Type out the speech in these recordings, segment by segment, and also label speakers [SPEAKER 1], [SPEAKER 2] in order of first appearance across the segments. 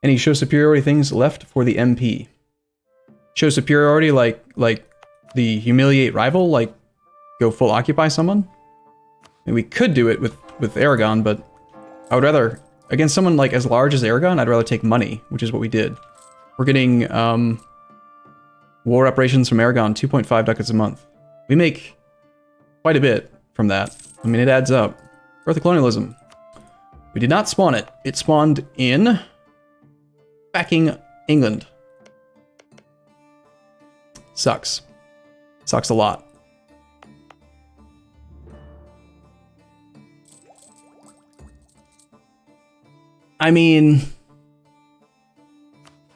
[SPEAKER 1] Any show superiority things left for the MP? Show superiority like the humiliate rival, like go full occupy someone? And we could do it with Aragon, but I would rather, against someone like as large as Aragon, I'd rather take money, which is what we did. We're getting war reparations from Aragon, 2.5 ducats a month. We make quite a bit from that. I mean, it adds up. Birth of colonialism. We did not spawn it. It spawned in backing England. Sucks. Sucks a lot. I mean,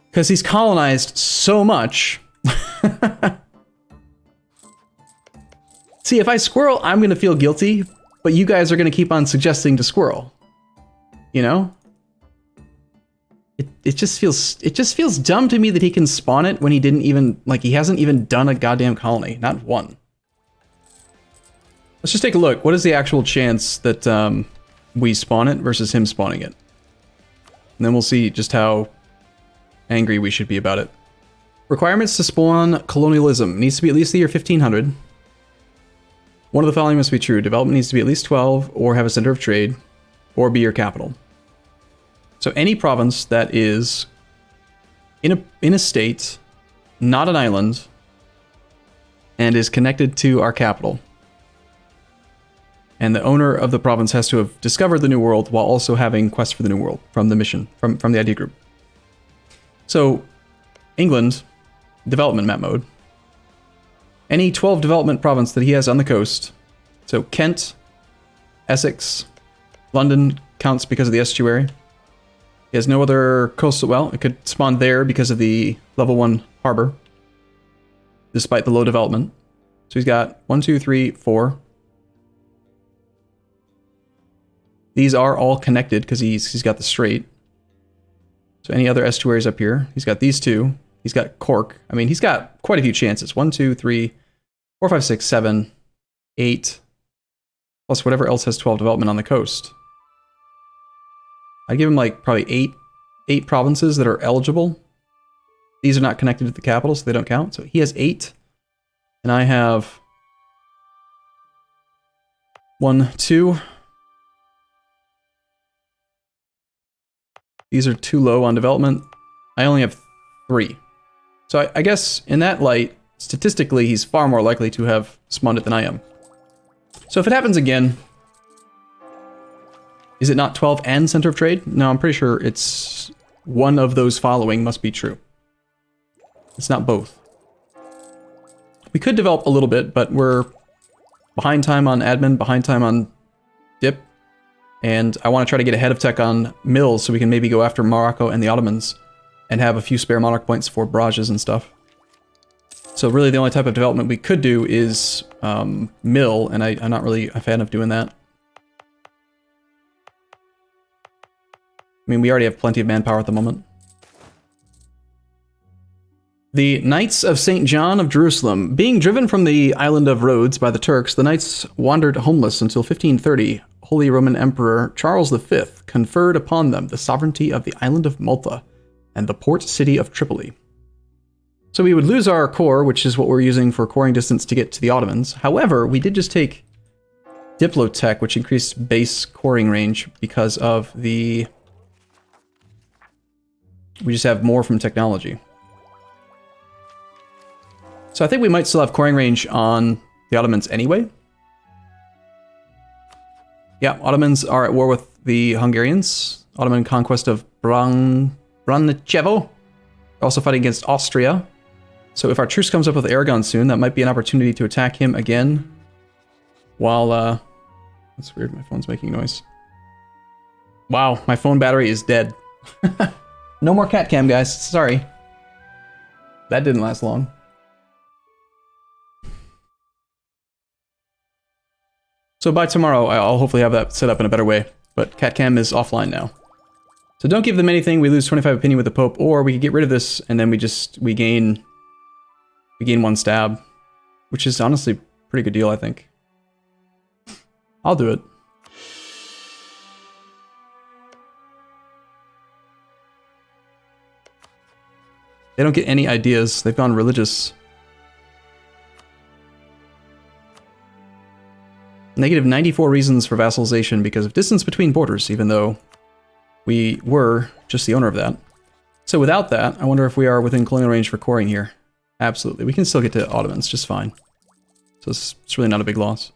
[SPEAKER 1] because he's colonized so much. See, if I squirrel, I'm going to feel guilty, but you guys are going to keep on suggesting to squirrel. You know? It just feels dumb to me that he can spawn it when he didn't even, like, he hasn't even done a goddamn colony. Not one. Let's just take a look. What is the actual chance that we spawn it versus him spawning it? And then we'll see just how angry we should be about it. Requirements to spawn colonialism. Needs to be at least the year 1500. One of the following must be true. Development needs to be at least 12, or have a center of trade, or be your capital. So any province that is in a state, not an island, and is connected to our capital. And the owner of the province has to have discovered the New World while also having quests for the New World from the mission, from the idea group. So, England, development map mode. Any 12 development province that he has on the coast. So Kent, Essex, London counts because of the estuary. He has no other coastal, well, it could spawn there because of the level 1 harbor, despite the low development. So he's got 1, 2, 3, 4. These are all connected because he's got the strait. So any other estuaries up here? He's got these two. He's got Cork. I mean, he's got quite a few chances. 1, 2, 3, 4, 5, 6, 7, 8. Plus whatever else has 12 development on the coast. I'd give him like probably eight provinces that are eligible. These are not connected to the capital, so they don't count. So he has 8. And I have 1, 2. These are too low on development. I only have 3. So I guess in that light, statistically, he's far more likely to have spawned it than I am. So if it happens again, is it not 12 and center of trade? No, I'm pretty sure it's one of those following must be true. It's not both. We could develop a little bit, but we're behind time on admin, behind time on dip. And I want to try to get ahead of tech on mills so we can maybe go after Morocco and the Ottomans and have a few spare monarch points for barrages and stuff. So really the only type of development we could do is mill, and I'm not really a fan of doing that. I mean, we already have plenty of manpower at the moment. The Knights of St. John of Jerusalem. Being driven from the island of Rhodes by the Turks, the knights wandered homeless until 1530. Holy Roman Emperor Charles V conferred upon them the sovereignty of the island of Malta and the port city of Tripoli. So we would lose our core, which is what we're using for coring distance to get to the Ottomans. However, we did just take Diplotech, which increased base coring range because of the... We just have more from technology. So I think we might still have coring range on the Ottomans anyway. Yeah, Ottomans are at war with the Hungarians. Ottoman conquest of Branicevo. Also fighting against Austria. So if our truce comes up with Aragon soon, that might be an opportunity to attack him again. While, that's weird, my phone's making noise. Wow, my phone battery is dead. No more cat cam, guys. Sorry. That didn't last long. So by tomorrow, I'll hopefully have that set up in a better way. But cat cam is offline now. So don't give them anything. We lose 25 opinion with the Pope, or we could get rid of this and then we gain 1 stab, which is honestly a pretty good deal, I think. I'll do it. They don't get any ideas. They've gone religious. Negative 94 reasons for vassalization because of distance between borders, even though we were just the owner of that. So without that, I wonder if we are within colonial range for coring here. Absolutely. We can still get to Ottomans just fine. So it's really not a big loss.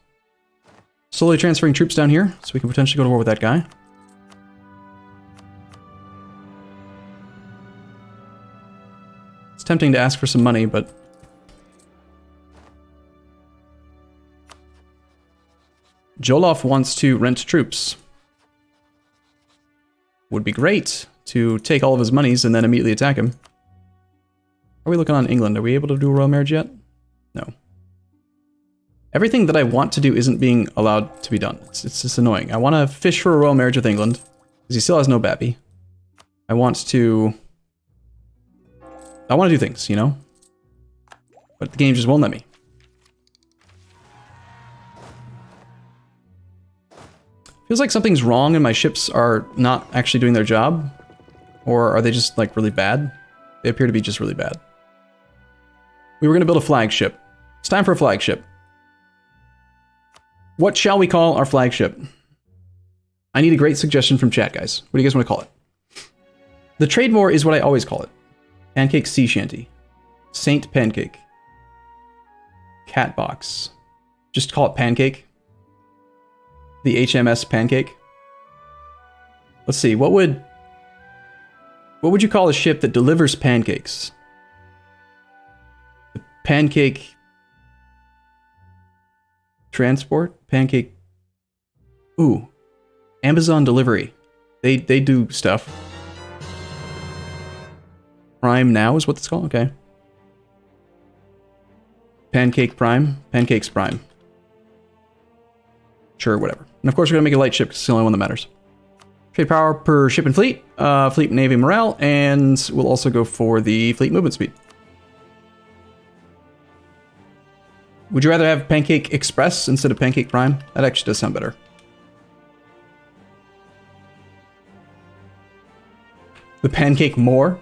[SPEAKER 1] Slowly transferring troops down here, so we can potentially go to war with that guy. It's tempting to ask for some money, but... Jolof wants to rent troops. Would be great to take all of his monies and then immediately attack him. Are we looking on England? Are we able to do a royal marriage yet? No. Everything that I want to do isn't being allowed to be done. It's just annoying. I want to fish for a royal marriage with England, because he still has no babby. I want to do things, you know? But the game just won't let me. Feels like something's wrong and my ships are not actually doing their job. Or are they just, like, really bad? They appear to be just really bad. We were going to build a flagship. It's time for a flagship. What shall we call our flagship? I need a great suggestion from chat, guys. What do you guys want to call it? The Trademore is what I always call it. Pancake Sea Shanty. Saint Pancake. Cat Box. Just call it Pancake. The HMS Pancake. Let's see, what would you call a ship that delivers pancakes? The Pancake Transport? Pancake... Ooh. Amazon Delivery. They do stuff. Prime Now is what it's called? Okay. Pancake Prime? Pancakes Prime. Sure, whatever. And of course we're going to make a light ship because it's the only one that matters. Trade power per ship and fleet. Fleet and navy morale. And we'll also go for the fleet movement speed. Would you rather have Pancake Express instead of Pancake Prime? That actually does sound better. The Pancake More?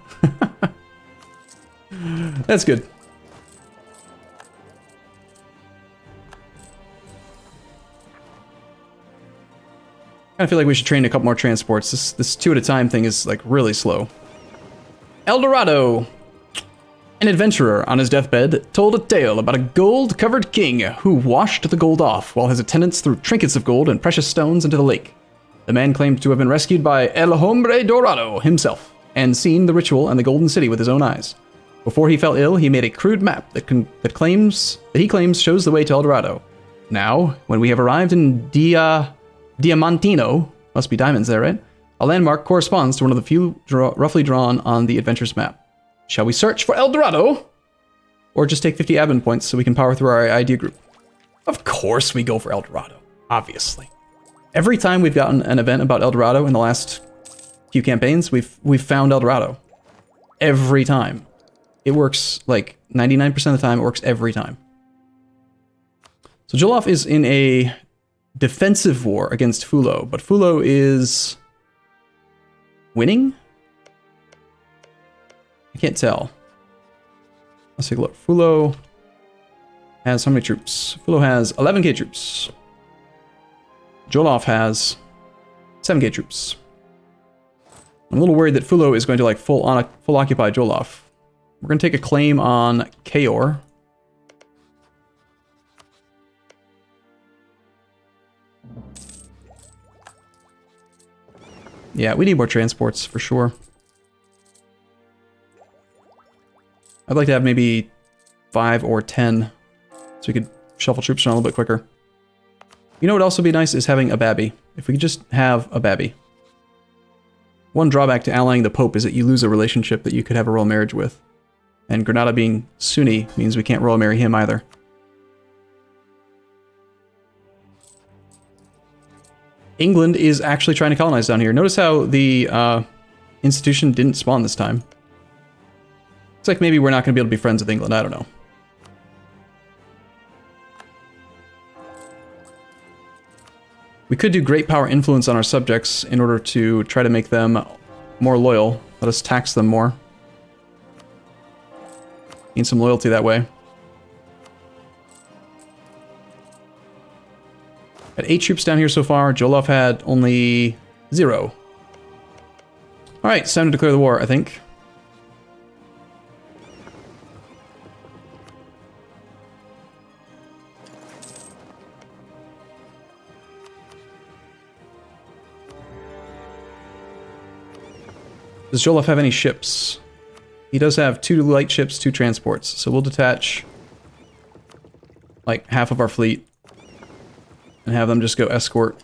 [SPEAKER 1] That's good. I feel like we should train a couple more transports. This two at a time thing is like really slow. El Dorado! An adventurer on his deathbed told a tale about a gold-covered king who washed the gold off while his attendants threw trinkets of gold and precious stones into the lake. The man claimed to have been rescued by El Hombre Dorado himself and seen the ritual and the golden city with his own eyes. Before he fell ill, he made a crude map that he claims shows the way to El Dorado. Now, when we have arrived in Diamantino, must be diamonds there, right? A landmark corresponds to one of the few roughly drawn on the adventure's map. Shall we search for El Dorado? Or just take 50 admin points so we can power through our idea group? Of course we go for El Dorado, obviously. Every time we've gotten an event about El Dorado in the last few campaigns, we've found El Dorado. Every time. It works like 99% of the time, it works every time. So Jolof is in a defensive war against Fulo, but Fulo is winning? I can't tell. Let's take a look. Fulo has how many troops? Fulo has 11k troops. Jolof has 7k troops. I'm a little worried that Fulo is going to like full occupy Jolof. We're going to take a claim on Kayor. Yeah, we need more transports for sure. I'd like to have maybe 5 or 10 so we could shuffle troops around a little bit quicker. You know what would also be nice is having a babby. If we could just have a babby. One drawback to allying the Pope is that you lose a relationship that you could have a royal marriage with. And Granada being Sunni means we can't royal marry him either. England is actually trying to colonize down here. Notice how the institution didn't spawn this time. Looks like maybe we're not going to be able to be friends with England. I don't know. We could do great power influence on our subjects in order to try to make them more loyal. Let us tax them more. Gain some loyalty that way. Had 8 troops down here so far. Jolov had only 0. Alright, it's time to declare the war, I think. Does Jolov have any ships? He does have 2 light ships, 2 transports. So we'll detach like half of our fleet and have them just go escort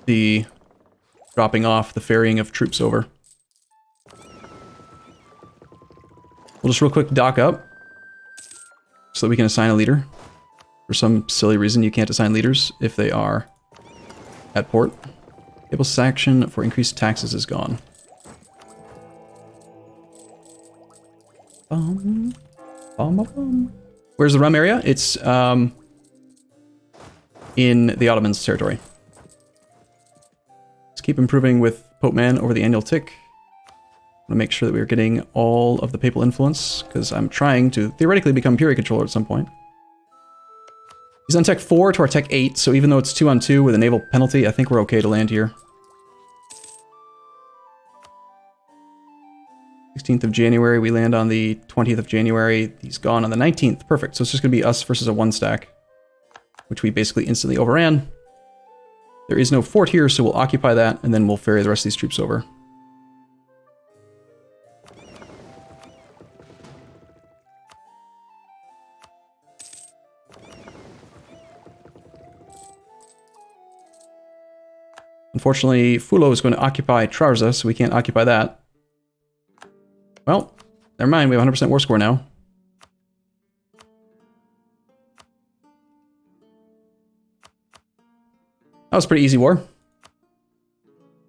[SPEAKER 1] the dropping off, the ferrying of troops over. We'll just real quick dock up so that we can assign a leader. For some silly reason, you can't assign leaders if they are at port. Able sanction for increased taxes is gone. Where's the rum area? It's in the Ottomans' territory. Let's keep improving with Pope Man over the annual tick. I want to make sure that we're getting all of the papal influence, because I'm trying to theoretically become Imperial Controller at some point. He's on tech 4 to our tech 8, so even though it's 2 on 2 with a naval penalty, I think we're okay to land here. 16th of January, we land on the 20th of January. He's gone on the 19th. Perfect. So it's just going to be us versus a 1 stack, which we basically instantly overran. There is no fort here, so we'll occupy that, and then we'll ferry the rest of these troops over. Unfortunately, Fulo is going to occupy Trarza, so we can't occupy that. Well, never mind, we have 100% war score now. That was a pretty easy war.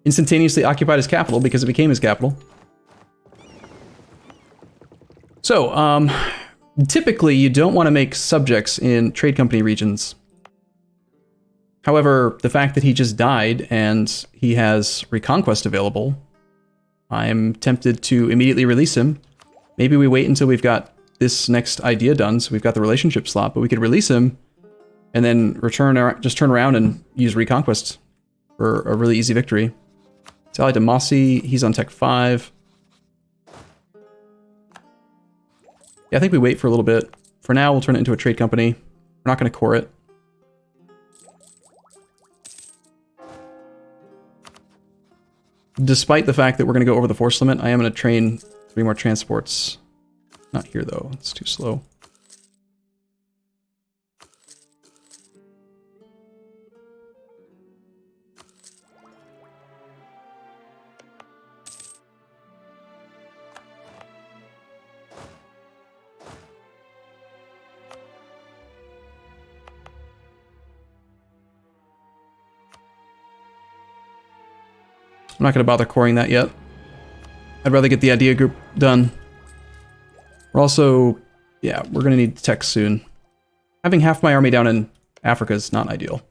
[SPEAKER 1] Instantaneously occupied his capital because it became his capital. So, typically you don't want to make subjects in trade company regions. However, the fact that he just died and he has Reconquest available, I'm tempted to immediately release him. Maybe we wait until we've got this next idea done, so we've got the relationship slot, but we could release him and then just turn around and use Reconquest for a really easy victory. Sally Damasi, he's on tech 5. Yeah, I think we wait for a little bit. For now, we'll turn it into a trade company. We're not going to core it. Despite the fact that we're going to go over the force limit, I am going to train 3 more transports. Not here, though. It's too slow. I'm not going to bother coring that yet. I'd rather get the idea group done. We're also, yeah, we're going to need tech soon. Having half my army down in Africa is not ideal.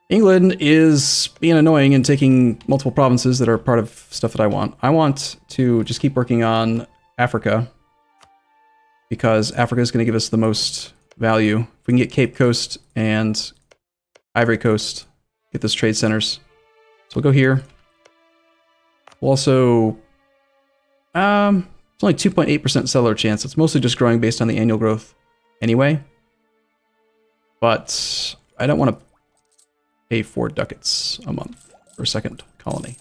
[SPEAKER 1] England is being annoying and taking multiple provinces that are part of stuff that I want. I want to just keep working on Africa because Africa is going to give us the most value. If we can get Cape Coast and Ivory Coast, get those trade centers. So we'll go here. We'll also, it's only 2.8% settler chance. It's mostly just growing based on the annual growth anyway. But I don't want to pay 4 ducats a month for a second colony.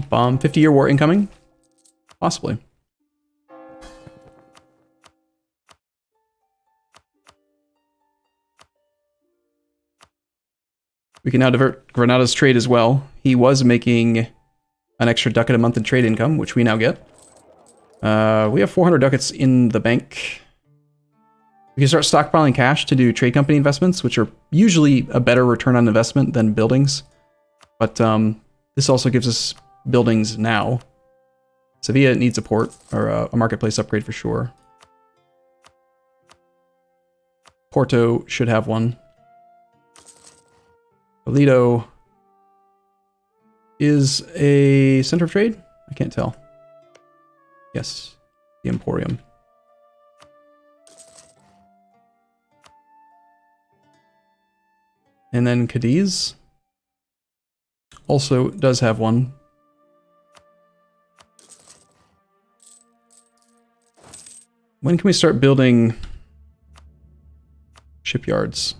[SPEAKER 1] Bum, 50-year war incoming? Possibly. We can now divert Granada's trade as well. He was making an extra ducat a month in trade income, which we now get. We have 400 ducats in the bank. We can start stockpiling cash to do trade company investments, which are usually a better return on investment than buildings. But this also gives us buildings now. Sevilla needs a port, or a marketplace upgrade for sure. Porto should have one. Toledo is a center of trade? I can't tell. Yes, the Emporium. And then Cadiz also does have one. When can we start building shipyards?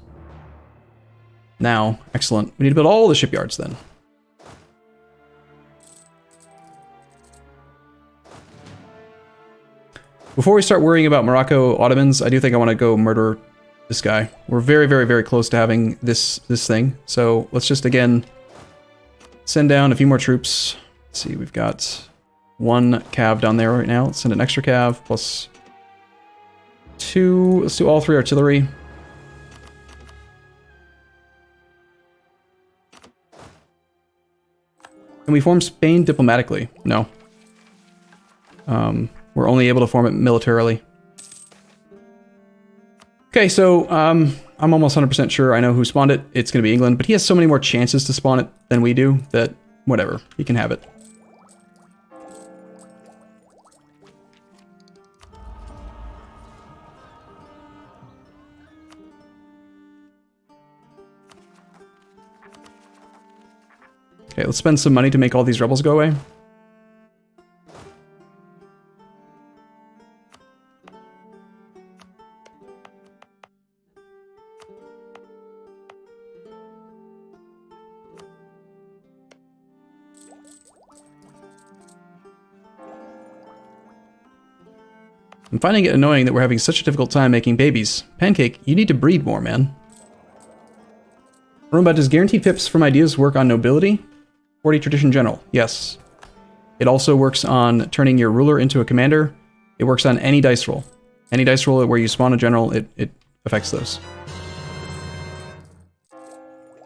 [SPEAKER 1] Now. Excellent. We need to build all the shipyards then. Before we start worrying about Morocco Ottomans, I do think I want to go murder this guy. We're very, very, very close to having this thing. So let's just, again, send down a few more troops. Let's see, we've got one cav down there right now. Let's send an extra cav plus 2. Let's do all 3 artillery. Can we form Spain diplomatically? No. We're only able to form it militarily. Okay, so I'm almost 100% sure I know who spawned it. It's going to be England, but he has so many more chances to spawn it than we do that whatever, he can have it. Okay, let's spend some money to make all these rebels go away. I'm finding it annoying that we're having such a difficult time making babies. Pancake, you need to breed more, man. Arumba, does guaranteed pips from ideas work on nobility? 40 tradition general, yes. It also works on turning your ruler into a commander. It works on any dice roll. Any dice roll where you spawn a general, it affects those.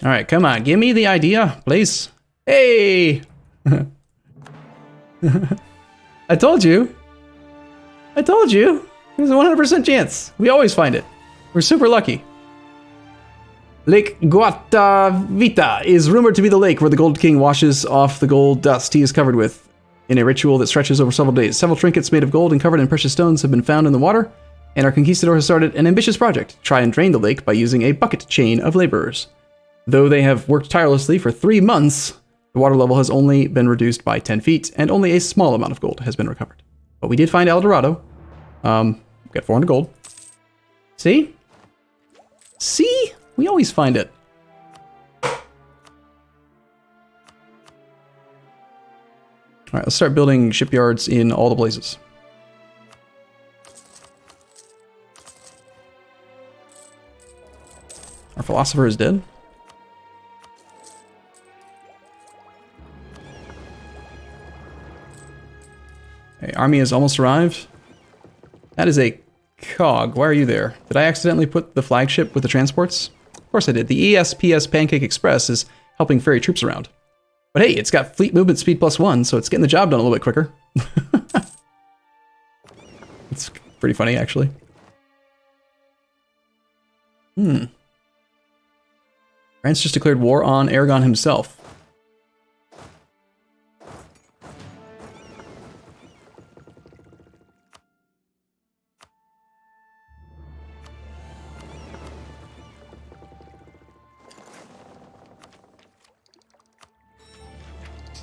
[SPEAKER 1] Alright, come on, give me the idea, please. Hey! I told you. I told you. There's a 100% chance. We always find it. We're super lucky. Lake Guatavita is rumored to be the lake where the Gold King washes off the gold dust he is covered with in a ritual that stretches over several days. Several trinkets made of gold and covered in precious stones have been found in the water, and our conquistador has started an ambitious project to try and drain the lake by using a bucket chain of laborers. Though they have worked tirelessly for 3 months, the water level has only been reduced by 10 feet, and only a small amount of gold has been recovered. But we did find El Dorado. We got 400 gold. See? See? We always find it. Alright, let's start building shipyards in all the places. Our philosopher is dead. Okay, army has almost arrived. That is a cog. Why are you there? Did I accidentally put the flagship with the transports? Of course I did. The ESPS Pancake Express is helping ferry troops around. But hey, it's got fleet movement speed +1, so it's getting the job done a little bit quicker. It's pretty funny, actually. France just declared war on Aragon himself.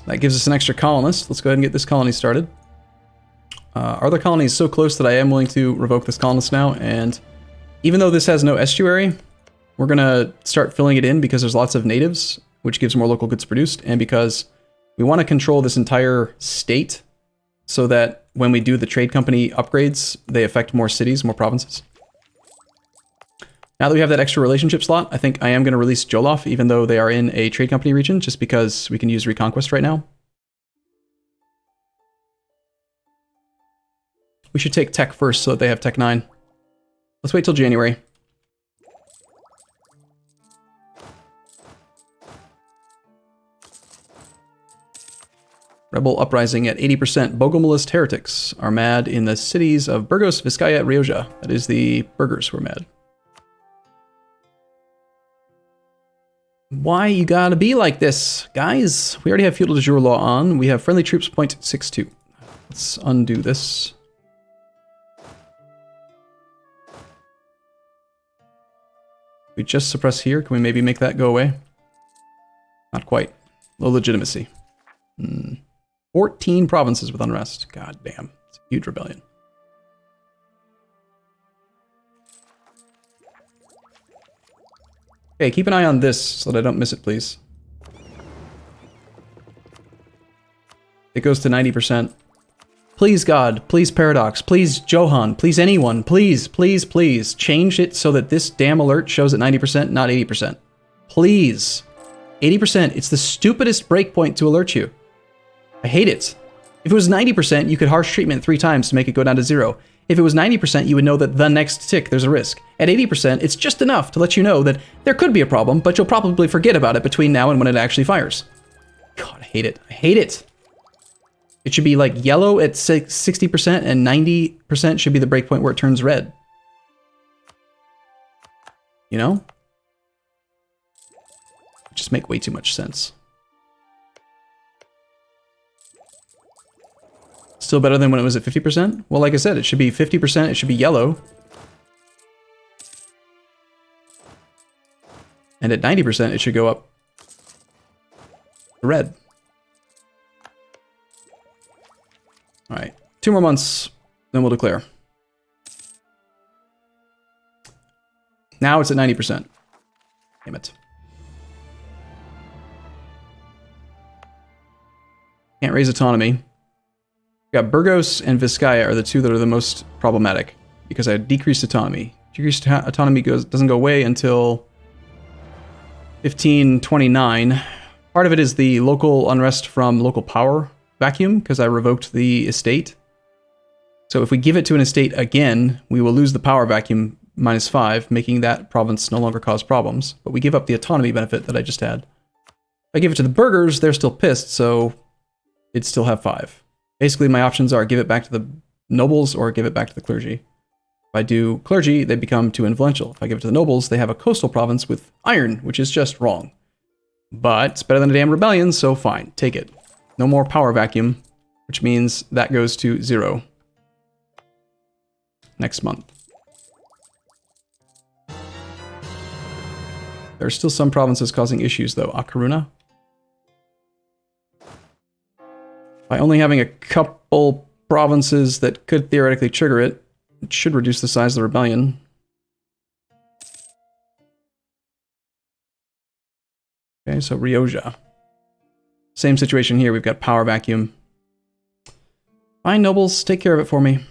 [SPEAKER 1] That gives us an extra colonist. Let's go ahead and get this colony started. Our other colony is so close that I am willing to revoke this colonist now, and even though this has no estuary, we're going to start filling it in because there's lots of natives, which gives more local goods produced, and because we want to control this entire state so that when we do the trade company upgrades, they affect more cities, more provinces. Now that we have that extra relationship slot, I think I am going to release Jolof, even though they are in a trade company region, just because we can use Reconquest right now. We should take Tech first so that they have Tech 9. Let's wait till January. Rebel uprising at 80%. Bogomolist heretics are mad in the cities of Burgos, Vizcaya, and Rioja. That is the burghers who are mad. Why you gotta be like this, guys? We already have feudal de jure law on. We have friendly troops 0.62. Let's undo this. We just suppress here. Can we maybe make that go away? Not quite. Low legitimacy. 14 provinces with unrest. God damn. It's a huge rebellion. Okay, keep an eye on this so that I don't miss it, please. It goes to 90%. Please, God. Please, Paradox. Please, Johan. Please, anyone. Please, please, please. Change it so that this damn alert shows at 90%, not 80%. Please. 80%. It's the stupidest breakpoint to alert you. I hate it. If it was 90%, you could harsh treatment 3 times to make it go down to 0. If it was 90%, you would know that the next tick, there's a risk. At 80%, it's just enough to let you know that there could be a problem, but you'll probably forget about it between now and when it actually fires. God, I hate it. I hate it. It should be like yellow at 60% and 90% should be the breakpoint where it turns red. You know? It just make way too much sense. Still better than when it was at 50%? Well, like I said, it should be 50%, it should be yellow. And at 90%, it should go up to red. Alright, 2 more months, then we'll declare. Now it's at 90%. Damn it. Can't raise autonomy. We got Burgos and Vizcaya are the 2 that are the most problematic because I had decreased autonomy. Decreased autonomy doesn't go away until 1529. Part of it is the local unrest from local power vacuum because I revoked the estate. So if we give it to an estate again, we will lose the power vacuum -5, making that province no longer cause problems. But we give up the autonomy benefit that I just had. If I give it to the burghers, they're still pissed, so it'd still have 5. Basically, my options are give it back to the nobles or give it back to the clergy. If I do clergy, they become too influential. If I give it to the nobles, they have a coastal province with iron, which is just wrong. But it's better than a damn rebellion, so fine, take it. No more power vacuum, which means that goes to 0 next month. There are still some provinces causing issues, though. Akaruna. By only having a couple provinces that could theoretically trigger it, it should reduce the size of the rebellion. Okay, so Rioja. Same situation here. We've got power vacuum. Fine, nobles, take care of it for me.